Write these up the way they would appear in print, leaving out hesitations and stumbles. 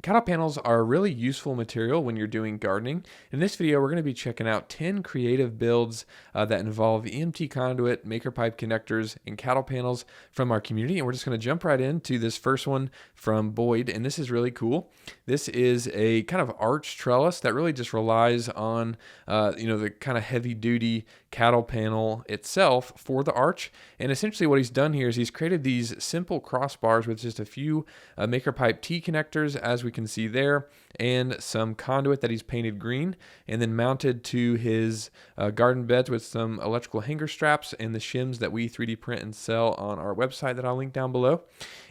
Cattle panels are a really useful material when you're doing gardening. In this video, we're going to be checking out 10 creative builds that involve EMT conduit, maker pipe connectors, and cattle panels from our community. And we're just going to jump right into this first one from Boyd. And this is really cool. This is a kind of arch trellis that really just relies on, the kind of heavy duty cattle panel itself for the arch. And essentially what he's done here is he's created these simple crossbars with just a few maker pipe T connectors, as we can see there, and some conduit that he's painted green, and then mounted to his garden beds with some electrical hanger straps and the shims that we 3D print and sell on our website that I'll link down below.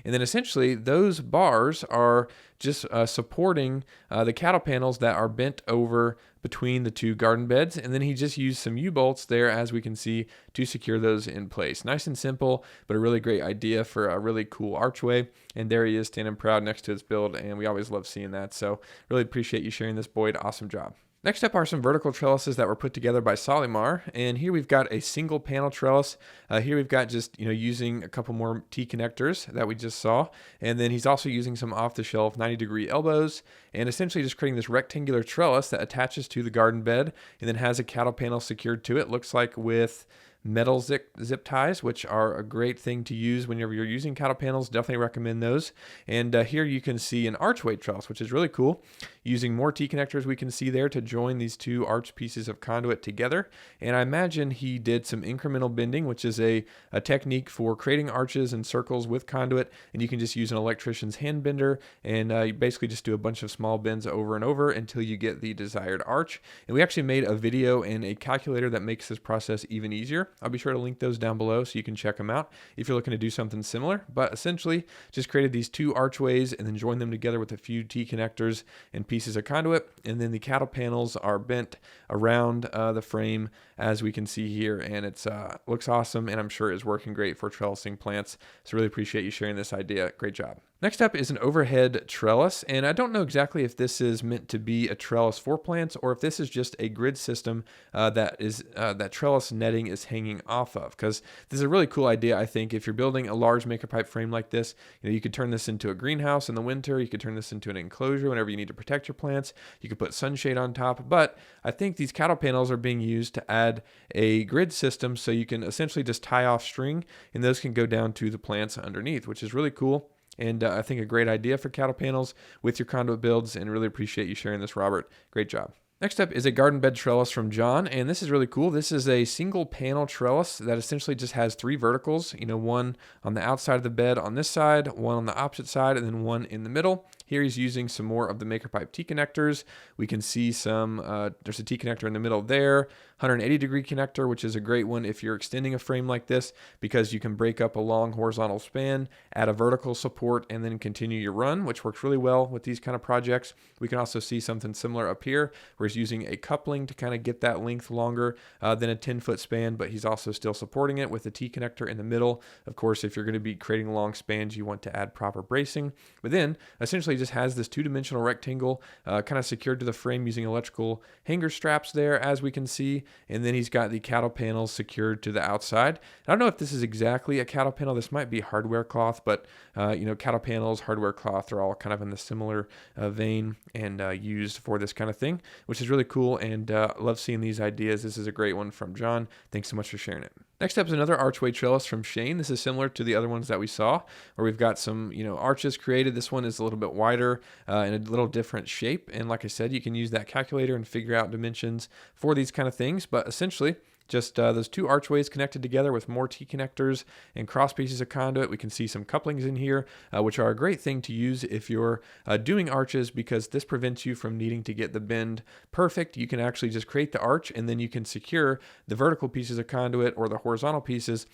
And then essentially those bars are just supporting the cattle panels that are bent over between the two garden beds, and then he just used some U-bolts there, as we can see, to secure those in place. Nice and simple, but a really great idea for a really cool archway. And there he is standing proud next to his build, and we always love seeing that. So really appreciate you sharing this, Boyd. Awesome job. Next up are some vertical trellises that were put together by Solimar, and here we've got a single panel trellis. Here we've got just using a couple more T connectors that we just saw, and then he's also using some off-the-shelf 90-degree elbows, and essentially just creating this rectangular trellis that attaches to the garden bed, and then has a cattle panel secured to it. Looks like with metal zip ties, which are a great thing to use whenever you're using cattle panels. Definitely recommend those. And here you can see an archway trellis, which is really cool. Using more T connectors we can see there to join these two arch pieces of conduit together. And I imagine he did some incremental bending, which is a technique for creating arches and circles with conduit. And you can just use an electrician's hand bender, and you basically just do a bunch of small bends over and over until you get the desired arch. And we actually made a video and a calculator that makes this process even easier. I'll be sure to link those down below so you can check them out if you're looking to do something similar. But essentially just created these two archways and then joined them together with a few T connectors and pieces of conduit. And then the cattle panels are bent around the frame, as we can see here. And it's looks awesome, and I'm sure is working great for trellising plants. So really appreciate you sharing this idea. Great job. Next up is an overhead trellis, and I don't know exactly if this is meant to be a trellis for plants or if this is just a grid system that trellis netting is hanging off of, because this is a really cool idea. I think if you're building a large maker pipe frame like this, you could turn this into a greenhouse in the winter. You could turn this into an enclosure whenever you need to protect your plants. You could put sunshade on top, but I think these cattle panels are being used to add a grid system, so you can essentially just tie off string, and those can go down to the plants underneath, which is really cool. And I think a great idea for cattle panels with your conduit builds, and really appreciate you sharing this, Robert. Great job. Next up is a garden bed trellis from John, and this is really cool. This is a single panel trellis that essentially just has three verticals, one on the outside of the bed on this side, one on the opposite side, and then one in the middle. Here he's using some more of the maker pipe T connectors. We can see there's a T connector in the middle there, 180-degree connector, which is a great one if you're extending a frame like this, because you can break up a long horizontal span, add a vertical support, and then continue your run, which works really well with these kind of projects. We can also see something similar up here, where he's using a coupling to kind of get that length longer than a 10-foot span, but he's also still supporting it with the T connector in the middle. Of course, if you're going to be creating long spans, you want to add proper bracing. But then essentially just has this two-dimensional rectangle kind of secured to the frame using electrical hanger straps there, as we can see. And then he's got the cattle panels secured to the outside. I don't know if this is exactly a cattle panel. This might be hardware cloth, but cattle panels, hardware cloth are all kind of in the similar vein and used for this kind of thing, which is really cool. And love seeing these ideas. This is a great one from John. Thanks so much for sharing it. Next up is another archway trellis from Shane. This is similar to the other ones that we saw, where we've got some, arches created. This one is a little bit wider and a little different shape. And like I said, you can use that calculator and figure out dimensions for these kind of things. But essentially, just those two archways connected together with more T connectors and cross pieces of conduit. We can see some couplings in here, which are a great thing to use if you're doing arches, because this prevents you from needing to get the bend perfect. You can actually just create the arch, and then you can secure the vertical pieces of conduit or the horizontal pieces,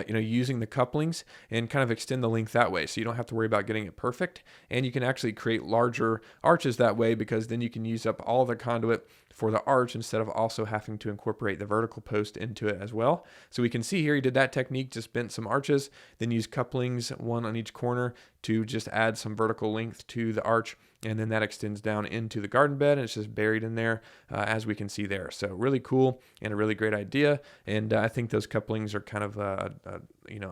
using the couplings, and kind of extend the length that way. So you don't have to worry about getting it perfect, and you can actually create larger arches that way, because then you can use up all the conduit for the arch instead of also having to incorporate the vertical post into it as well. So we can see here he did that technique, just bent some arches, then used couplings, one on each corner, to just add some vertical length to the arch, and then that extends down into the garden bed, and it's just buried in there, as we can see there. So really cool and a really great idea, and I think those couplings are kind of a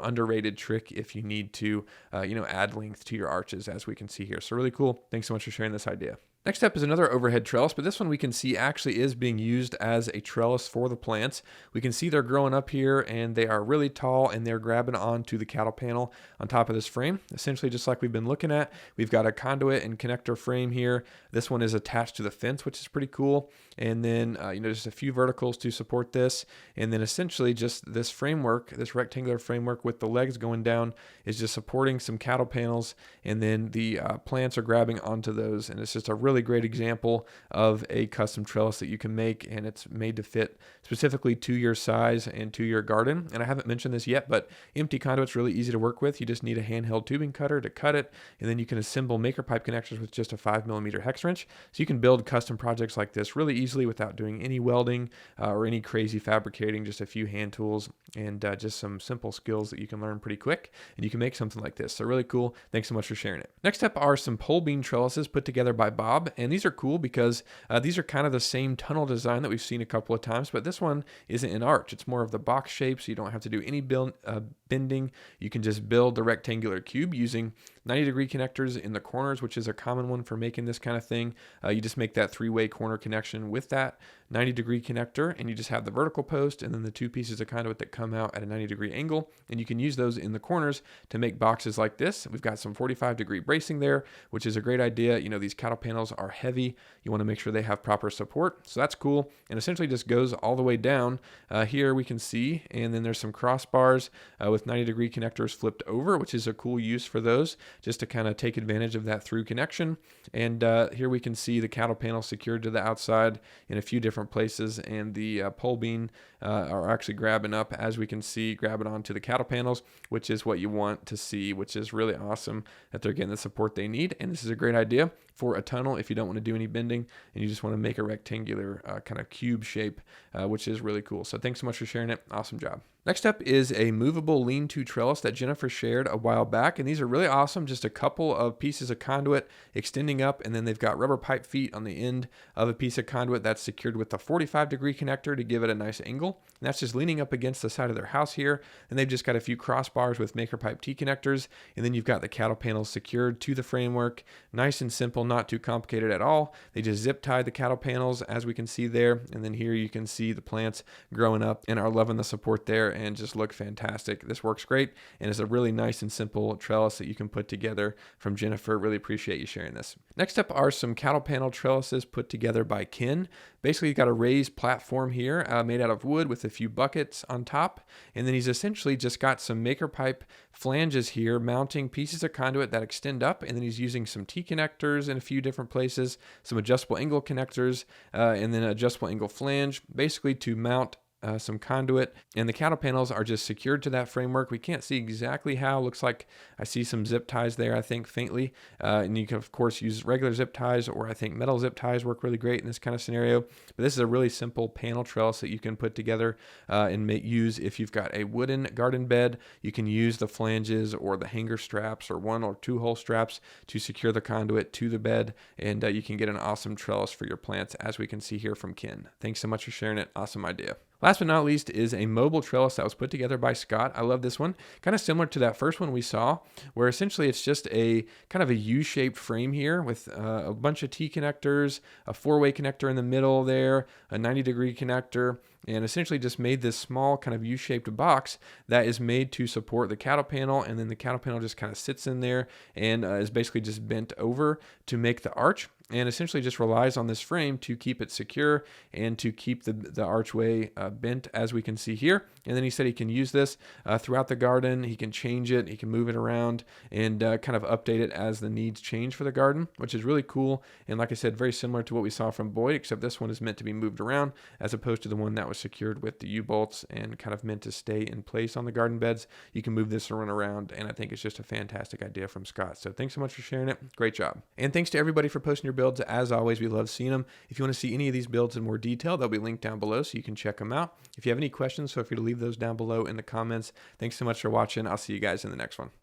underrated trick if you need to add length to your arches, as we can see here. So really cool. Thanks so much for sharing this idea. Next up is another overhead trellis, but this one we can see actually is being used as a trellis for the plants. We can see they're growing up here and they are really tall and they're grabbing onto the cattle panel on top of this frame. Essentially just like we've been looking at, we've got a conduit and connector frame here. This one is attached to the fence, which is pretty cool. And then, just a few verticals to support this. And then essentially just this framework, this rectangular framework with the legs going down is just supporting some cattle panels. And then the plants are grabbing onto those. And it's just a really great example of a custom trellis that you can make, and it's made to fit specifically to your size and to your garden. And I haven't mentioned this yet, but empty conduit's really easy to work with. You just need a handheld tubing cutter to cut it, and then you can assemble maker pipe connectors with just a 5mm hex wrench. So you can build custom projects like this really easily without doing any welding or any crazy fabricating, just a few hand tools and just some simple skills that you can learn pretty quick, and you can make something like this. So really cool. Thanks so much for sharing it. Next up are some pole beam trellises put together by Bob. And these are cool because these are kind of the same tunnel design that we've seen a couple of times, but this one isn't an arch. It's more of the box shape, so you don't have to do any bending. You can just build the rectangular cube using 90-degree connectors in the corners, which is a common one for making this kind of thing. You just make that 3-way corner connection with that 90-degree connector, and you just have the vertical post and then the two pieces of conduit that come out at a 90-degree angle, and you can use those in the corners to make boxes like this. We've got some 45-degree bracing there, which is a great idea. These cattle panels are heavy. You want to make sure they have proper support, so that's cool. And essentially just goes all the way down. Here we can see, and then there's some crossbars with 90-degree connectors flipped over, which is a cool use for those, just to kind of take advantage of that through connection. And here we can see the cattle panel secured to the outside in a few different places, and the pole beam are actually grabbing up, as we can see, grabbing onto the cattle panels, which is what you want to see, which is really awesome that they're getting the support they need. And this is a great idea for a tunnel if you don't want to do any bending and you just want to make a rectangular kind of cube shape, which is really cool. So thanks so much for sharing it. Awesome job. Next up is a movable lean-to trellis that Jennifer shared a while back, and these are really awesome. Just a couple of pieces of conduit extending up, and then they've got rubber pipe feet on the end of a piece of conduit that's secured with a 45-degree connector to give it a nice angle. And that's just leaning up against the side of their house here, and they've just got a few crossbars with maker pipe T connectors, and then you've got the cattle panels secured to the framework. Nice and simple, not too complicated at all. They just zip tied the cattle panels, as we can see there, and then here you can see the plants growing up and are loving the support there and just look fantastic. This works great, and it's a really nice and simple trellis that you can put together from Jennifer. Really appreciate you sharing this. Next up are some cattle panel trellises put together by Ken. Basically, you've got a raised platform here made out of wood with a few buckets on top, and then he's essentially just got some maker pipe flanges here mounting pieces of conduit that extend up, and then he's using some T connectors in a few different places, some adjustable angle connectors, and then adjustable angle flange, basically to mount some conduit, and the cattle panels are just secured to that framework. We can't see exactly how. Looks like I see some zip ties there, I think, faintly. And you can, of course, use regular zip ties, or I think metal zip ties work really great in this kind of scenario. But this is a really simple panel trellis that you can put together and use if you've got a wooden garden bed. You can use the flanges or the hanger straps or 1 or 2 hole straps to secure the conduit to the bed, and you can get an awesome trellis for your plants, as we can see here from Ken. Thanks so much for sharing it. Awesome idea. Last but not least is a mobile trellis that was put together by Scott. I love this one. Kind of similar to that first one we saw, where essentially it's just a kind of a U-shaped frame here with a bunch of T connectors, a 4-way connector in the middle there, a 90-degree connector, and essentially just made this small kind of U-shaped box that is made to support the cattle panel, and then the cattle panel just kind of sits in there and is basically just bent over to make the arch, and essentially just relies on this frame to keep it secure and to keep the archway bent, as we can see here. And then he said he can use this throughout the garden. He can change it, he can move it around, and kind of update it as the needs change for the garden, which is really cool. And like I said, very similar to what we saw from Boyd, except this one is meant to be moved around as opposed to the one that was was secured with the U-bolts and kind of meant to stay in place on the garden beds. You can move this and run around, and I think it's just a fantastic idea from Scott. So thanks so much for sharing it. Great job. And thanks to everybody for posting your builds. As always, we love seeing them. If you want to see any of these builds in more detail, they'll be linked down below so you can check them out. If you have any questions, feel free to leave those down below in the comments. Thanks so much for watching. I'll see you guys in the next one.